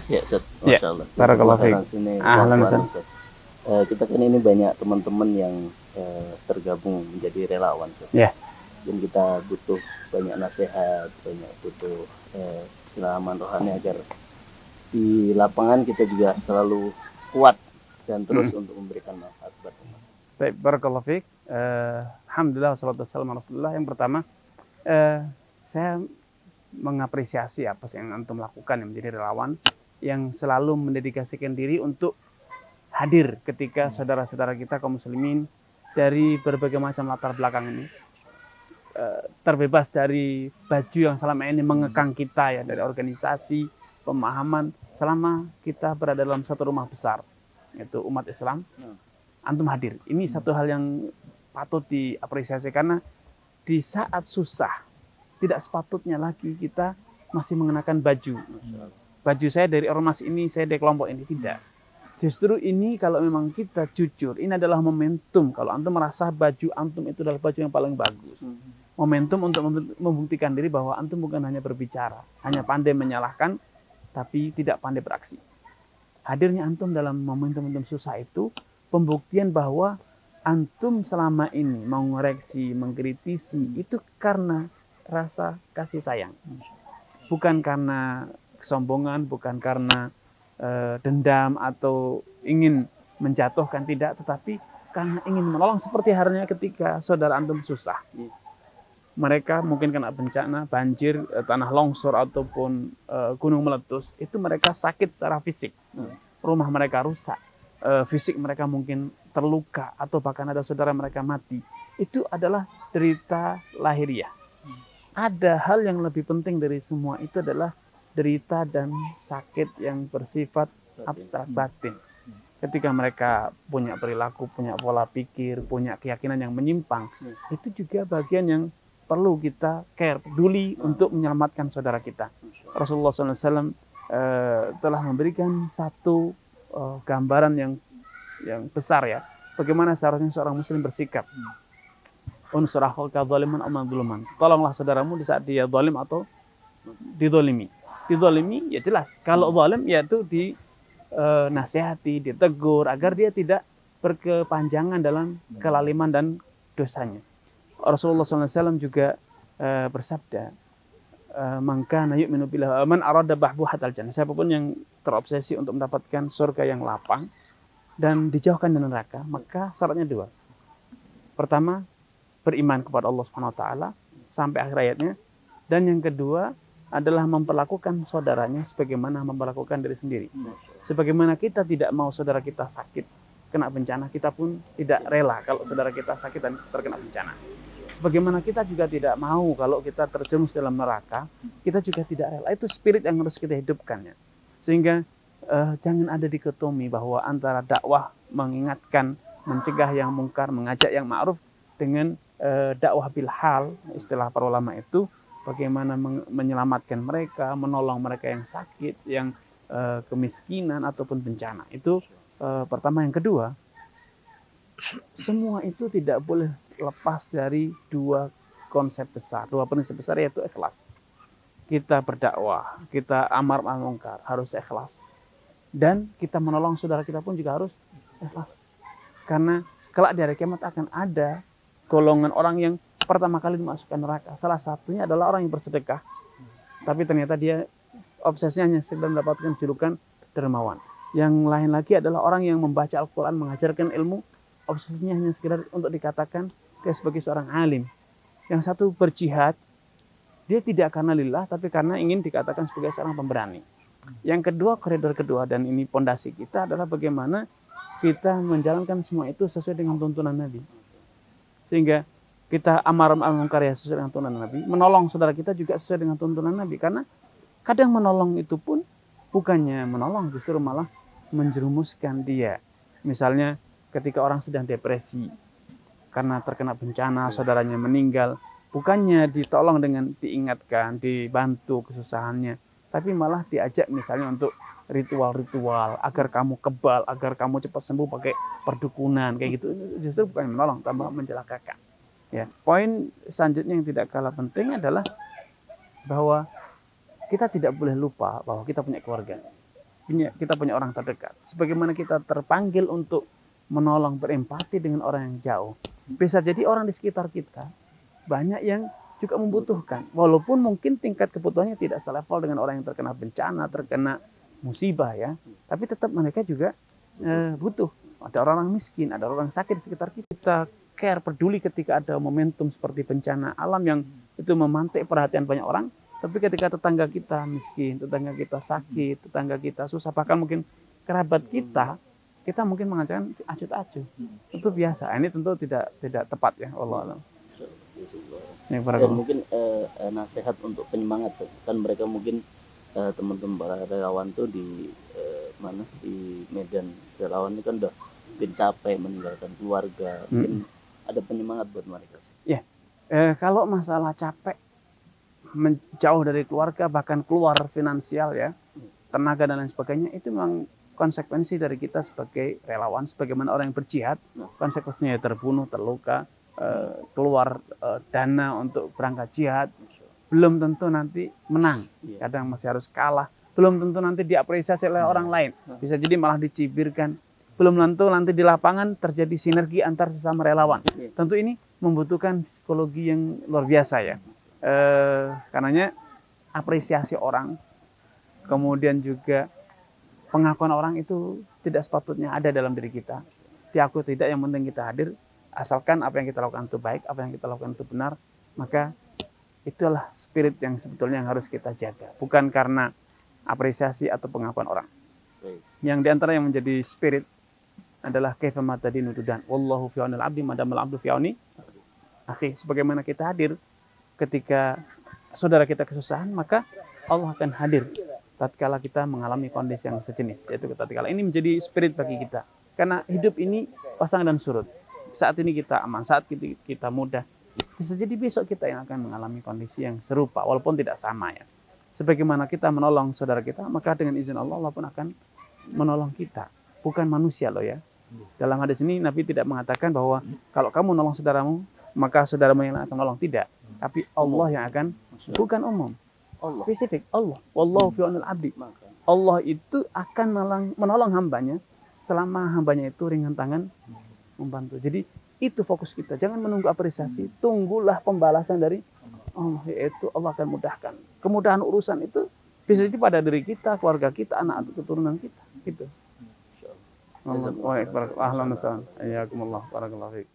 Ya, Ustaz. Ya, Masya Allah. barakallahu Jazakallah fiik. khairan sini Ahlan waktu Ustaz. Ustaz. Kita kan ini banyak teman-teman yang tergabung menjadi relawan, Ustaz. Ya, Dan kita butuh banyak nasihat, banyak butuh ilhaman rohani agar di lapangan kita juga selalu kuat dan terus untuk memberikan manfaat buat umat. baik, barakallahu fiik. Alhamdulillah wassalatu wassalamu ala Rasulillah. Yang pertama, saya mengapresiasi apa yang antum lakukan yang menjadi relawan yang selalu mendedikasikan diri untuk hadir ketika saudara-saudara kita kaum muslimin dari berbagai macam latar belakang ini terbebas dari baju yang selama ini mengekang kita, ya, dari organisasi, pemahaman, selama kita berada dalam satu rumah besar, yaitu umat Islam. Antum hadir, ini satu hal yang patut diapresiasi, karena di saat susah tidak sepatutnya lagi kita masih mengenakan baju. Baju saya dari ormas ini, saya dari kelompok ini, tidak. Justru ini kalau memang kita jujur, ini adalah momentum. Kalau antum merasa baju antum itu adalah baju yang paling bagus, momentum untuk membuktikan diri bahwa antum bukan hanya berbicara, hanya pandai menyalahkan, tapi tidak pandai beraksi. Hadirnya antum dalam momentum-momentum susah itu pembuktian bahwa antum selama ini mau mengoreksi, mengkritisi, itu karena rasa kasih sayang. Bukan karena kesombongan, bukan karena dendam atau ingin menjatuhkan, tidak, tetapi karena ingin menolong, seperti halnya ketika saudara antum susah. Mereka mungkin kena bencana, banjir, tanah longsor, ataupun gunung meletus, itu mereka sakit secara fisik. Rumah mereka rusak, fisik mereka mungkin terluka, atau bahkan ada saudara mereka mati. Itu adalah derita lahiriah. Ada hal yang lebih penting dari semua itu adalah derita dan sakit yang bersifat abstrak batin. Ketika mereka punya perilaku, punya pola pikir, punya keyakinan yang menyimpang, itu juga bagian yang perlu kita care, peduli untuk menyelamatkan saudara kita. Rasulullah SAW telah memberikan satu gambaran yang besar, ya, bagaimana seharusnya seorang muslim bersikap. Unsur akhaka zaliman aw mazluman. Tolonglah saudaramu di saat dia zalim atau dizalimi. Dizalimi ya jelas, kalau zalim yaitu dinasihati, ditegur agar dia tidak berkepanjangan dalam kelaliman dan dosanya. Rasulullah SAW juga bersabda, man kana yu'minu billahi wa man arada bahbuhatal jannah. Siapapun yang terobsesi untuk mendapatkan surga yang lapang dan dijauhkan dari neraka, maka syaratnya dua. Pertama, beriman kepada Allah Subhanahu wa taala sampai akhir ayatnya, dan yang kedua adalah memperlakukan saudaranya sebagaimana memperlakukan diri sendiri. Sebagaimana kita tidak mau saudara kita sakit, kena bencana, kita pun tidak rela kalau saudara kita sakit dan terkena bencana. Sebagaimana kita juga tidak mau kalau kita terjerumus dalam neraka, kita juga tidak rela. Itu spirit yang harus kita hidupkan, ya. Sehingga jangan ada dikotomi bahwa antara dakwah mengingatkan, mencegah yang mungkar, mengajak yang ma'ruf, dengan dakwah bil hal, istilah para ulama itu, bagaimana menyelamatkan mereka, menolong mereka yang sakit, yang kemiskinan ataupun bencana. Itu pertama. Yang kedua, semua itu tidak boleh lepas dari dua konsep besar, dua prinsip besar, yaitu ikhlas. Kita berdakwah, kita amar ma'ruf munkar harus ikhlas, dan kita menolong saudara kita pun juga harus ikhlas. Karena kelak di hari kiamat akan ada golongan orang yang pertama kali dimasukkan neraka. Salah satunya adalah orang yang bersedekah, tapi ternyata dia obsesinya hanya sekedar mendapatkan julukan dermawan. Yang lain lagi adalah orang yang membaca Al-Quran, mengajarkan ilmu, obsesinya hanya sekedar untuk dikatakan dia sebagai seorang alim. Yang satu berjihad, dia tidak karena lillah, tapi karena ingin dikatakan sebagai seorang pemberani. Yang kedua, koridor kedua, dan ini pondasi kita, adalah bagaimana kita menjalankan semua itu sesuai dengan tuntunan Nabi. Sehingga kita amar ma'ruf munkar sesuai dengan tuntunan Nabi, menolong saudara kita juga sesuai dengan tuntunan Nabi. Karena kadang menolong itu pun bukannya menolong, justru malah menjerumuskan dia. Misalnya ketika orang sedang depresi karena terkena bencana, saudaranya meninggal, bukannya ditolong dengan diingatkan, dibantu kesusahannya, tapi malah diajak misalnya untuk ritual-ritual agar kamu kebal, agar kamu cepat sembuh pakai perdukunan, kayak gitu. Justru bukan menolong, tambah mencelakakan. Ya, poin selanjutnya yang tidak kalah penting adalah bahwa kita tidak boleh lupa bahwa kita punya keluarga. kita punya orang terdekat. Sebagaimana kita terpanggil untuk menolong, berempati dengan orang yang jauh. Bisa jadi orang di sekitar kita banyak yang juga membutuhkan. Walaupun mungkin tingkat kebutuhannya tidak selevel dengan orang yang terkena bencana, terkena musibah ya. Tapi tetap mereka juga butuh. Ada orang miskin, ada orang sakit di sekitar kita. Kita care, peduli ketika ada momentum seperti bencana alam yang itu memantik perhatian banyak orang. Tapi ketika tetangga kita miskin, tetangga kita sakit, tetangga kita susah, bahkan mungkin kerabat kita mungkin mengatakan acuh-acuh. Itu biasa. Ini tentu tidak tepat ya, Allah alam. Dan mungkin nasihat untuk penyemangat, kan mereka mungkin teman-teman para relawan tuh di mana di medan relawan itu kan udah mungkin capek meninggalkan keluarga, mungkin ada penyemangat buat mereka. Ya, kalau masalah capek menjauh dari keluarga, bahkan keluar finansial ya, tenaga dan lain sebagainya, itu memang konsekuensi dari kita sebagai relawan, sebagaimana orang yang berjihad, konsekuensinya terbunuh, terluka, keluar dana untuk berangkat jihad, belum tentu nanti menang, kadang masih harus kalah, belum tentu nanti diapresiasi oleh orang lain, bisa jadi malah dicibirkan, belum tentu nanti di lapangan terjadi sinergi antar sesama relawan. Tentu ini membutuhkan psikologi yang luar biasa ya. Karenanya apresiasi orang, kemudian juga pengakuan orang itu tidak sepatutnya ada dalam diri kita. Diakui tidak, yang penting kita hadir, asalkan apa yang kita lakukan itu baik, apa yang kita lakukan itu benar, maka itulah spirit yang sebetulnya yang harus kita jaga. Bukan karena apresiasi atau pengakuan orang. Yang diantara yang menjadi spirit adalah kaifa ma tadinu tudan. Wallahu fi aunil abdi madamal abdu fi auni akhi. Sebagaimana kita hadir ketika saudara kita kesusahan, maka Allah akan hadir tatkala kita mengalami kondisi yang sejenis. Yaitu tatkala ini menjadi spirit bagi kita. Karena hidup ini pasang dan surut. Saat ini kita aman, saat kita mudah. Bisa jadi besok kita yang akan mengalami kondisi yang serupa, walaupun tidak sama ya. Sebagaimana kita menolong saudara kita, maka dengan izin Allah, Allah pun akan menolong kita. Bukan manusia loh ya. Dalam hadis ini Nabi tidak mengatakan bahwa kalau kamu menolong saudaramu, maka saudaramu yang akan menolong. Tidak. Tapi Allah yang akan, bukan umum. Spesifik, Allah. Wallahu fi aunil abdi. Allah itu akan menolong hambanya selama hambanya itu ringan tangan membantu. Jadi itu fokus kita. Jangan menunggu apresiasi. Tunggulah pembalasan dari Allah. Yaitu Allah akan mudahkan. Kemudahan urusan itu bisa jadi pada diri kita, keluarga kita, anak atau keturunan kita. Gitu. Alhamdulillah. Barakallahu fiik.